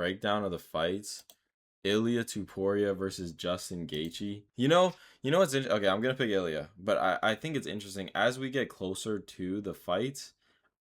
Breakdown of the fights. Ilya Topuria versus Justin Gaethje. You know what's okay. I'm gonna pick Ilya, but I think it's interesting as we get closer to the fights.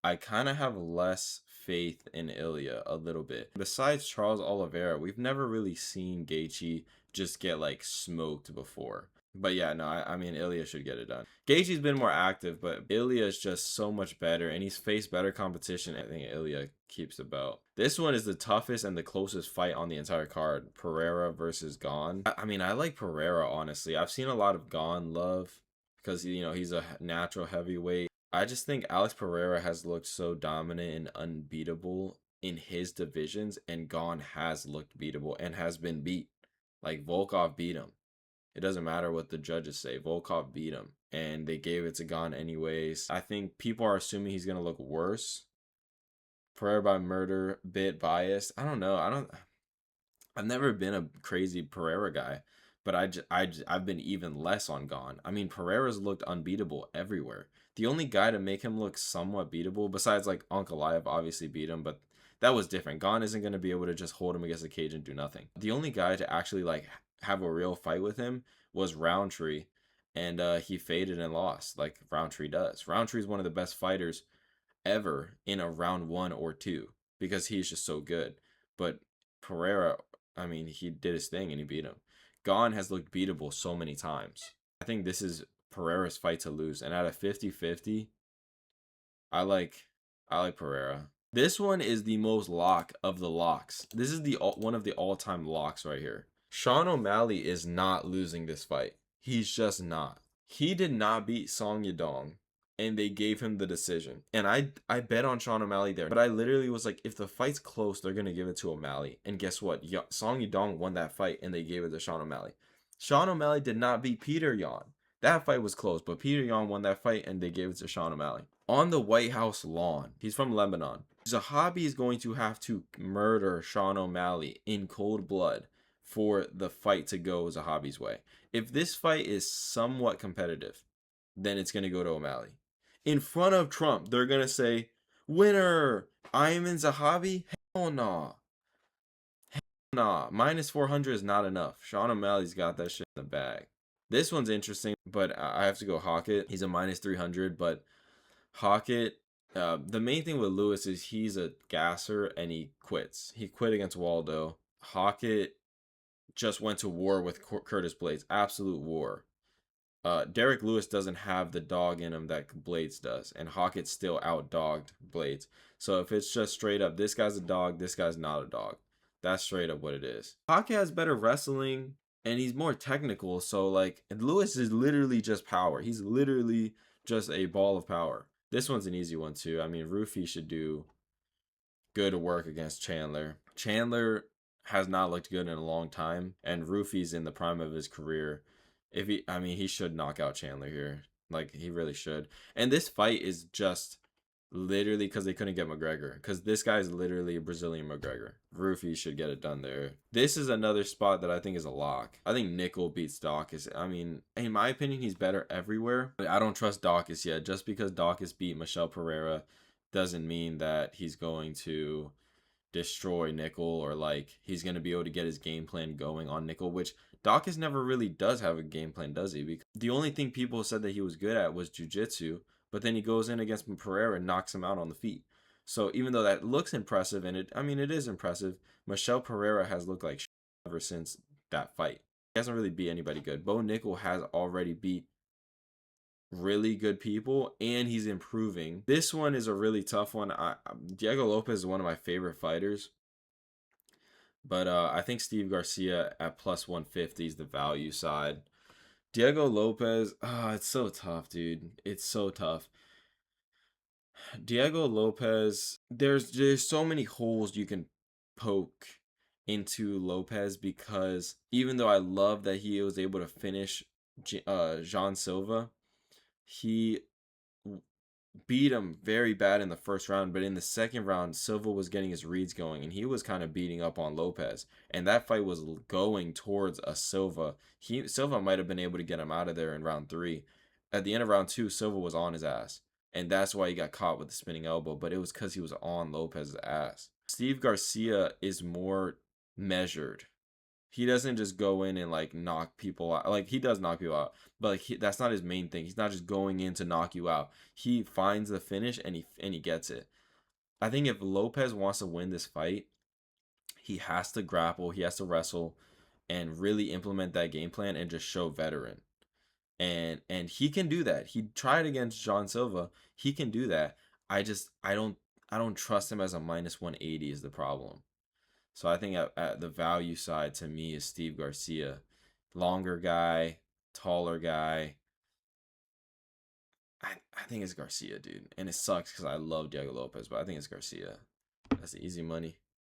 I kind of have less faith in Ilya a little bit. Besides Charles Oliveira, we've never really seen Gaethje just get like smoked before. But yeah, no, I mean Ilya should get it done. Gaethje's been more active, but Ilya is just so much better, and he's faced better competition. I think Ilya keeps the belt. This one is the toughest and the closest fight on the entire card. Pereira versus Gane. I mean, I like Pereira honestly. I've seen a lot of Gane love because he's a natural heavyweight. I just think Alex Pereira has looked so dominant and unbeatable in his divisions, and Gane has looked beatable and has been beat. Like Volkov beat him. It doesn't matter what the judges say. Volkov beat him, and they gave it to Gane anyways. I think people are assuming he's gonna look worse. Pereira by murder, bit biased. I don't know. I've never been a crazy Pereira guy, but I've been even less on Gane. I mean, Pereira's looked unbeatable everywhere. The only guy to make him look somewhat beatable, besides like Ankalaev, obviously beat him, but that was different. Gane isn't going to be able to just hold him against the cage and do nothing. The only guy to actually like have a real fight with him was Roundtree, and he faded and lost like Roundtree does. Roundtree is one of the best fighters ever in a round 1 or 2 because he's just so good. But Pereira, I mean, he did his thing and he beat him. Gane has looked beatable so many times. I think this is Pereira's fight to lose. And at a 50-50, I like Pereira. This one is the most lock of the locks. This is the one of the all-time locks right here. Sean O'Malley is not losing this fight. He's just not. He did not beat Song Yadong, and they gave him the decision. And I bet on Sean O'Malley there. But I literally was like, if the fight's close, they're going to give it to O'Malley. And guess what? Song Yadong won that fight, and they gave it to Sean O'Malley. Sean O'Malley did not beat Peter Yan. That fight was close, but Peter Yan won that fight, and they gave it to Sean O'Malley. On the White House lawn, he's from Lebanon. Zahabi is going to have to murder Sean O'Malley in cold blood for the fight to go Zahabi's way. If this fight is somewhat competitive, then it's going to go to O'Malley. In front of Trump, they're going to say, winner, Ayman Zahabi? Hell nah. Hell nah. Minus 400 is not enough. Sean O'Malley's got that shit in the bag. This one's interesting, but I have to go Hockett. He's a minus 300, but Hockett, the main thing with Lewis is he's a gasser and he quits. He quit against Waldo. Hockett just went to war with Curtis Blades. Absolute war. Derek Lewis doesn't have the dog in him that Blades does, and Hockett still outdogged Blades. So if it's just straight up, this guy's a dog, this guy's not a dog. That's straight up what it is. Hockett has better wrestling, and he's more technical. So like, Lewis is literally just power. He's literally just a ball of power. This one's an easy one too. I mean, Rufy should do good work against Chandler. Chandler has not looked good in a long time, and Rufy's in the prime of his career. He should knock out Chandler here. Like, he really should. And this fight is just literally because they couldn't get McGregor. Because this guy is literally a Brazilian McGregor. Rufy should get it done there. This is another spot that I think is a lock. I think Nickel beats Dawkins. I mean, in my opinion, he's better everywhere. But I don't trust Dawkins yet. Just because Dawkins beat Michel Pereira doesn't mean that he's going to destroy Nickel, or like he's going to be able to get his game plan going on Nickel, which Dawkins never really does have a game plan, does he? Because the only thing people said that he was good at was jiu-jitsu, but then he goes in against Pereira and knocks him out on the feet. So even though that looks impressive, and it is impressive, Michel Pereira has looked like ever since that fight. He hasn't really beat anybody good. Bo Nickel has already beat really good people, and he's improving. This one is a really tough one. Diego Lopez is one of my favorite fighters, but I think Steve Garcia at plus 150 is the value side. Diego Lopez, it's so tough, dude. It's so tough. Diego Lopez, there's so many holes you can poke into Lopez, because even though I love that he was able to finish Jean Silva, he beat him very bad in the first round, but in the second round, Silva was getting his reads going, and he was kind of beating up on Lopez, and that fight was going towards a Silva. Silva might have been able to get him out of there in round 3. At the end of round 2, Silva was on his ass, and that's why he got caught with the spinning elbow, but it was because he was on Lopez's ass. Steve Garcia is more measured. He doesn't just go in and like knock people out. Like he does knock people out, but like that's not his main thing. He's not just going in to knock you out. He finds the finish and he gets it. I think if Lopez wants to win this fight, he has to grapple, he has to wrestle, and really implement that game plan and just show veteran. And he can do that. He tried against John Silva. He can do that. I don't trust him as a minus 180 is the problem. So I think at the value side to me is Steve Garcia, longer guy, taller guy. I think it's Garcia, dude, and it sucks because I love Diego Lopez, but I think it's Garcia. That's the easy money.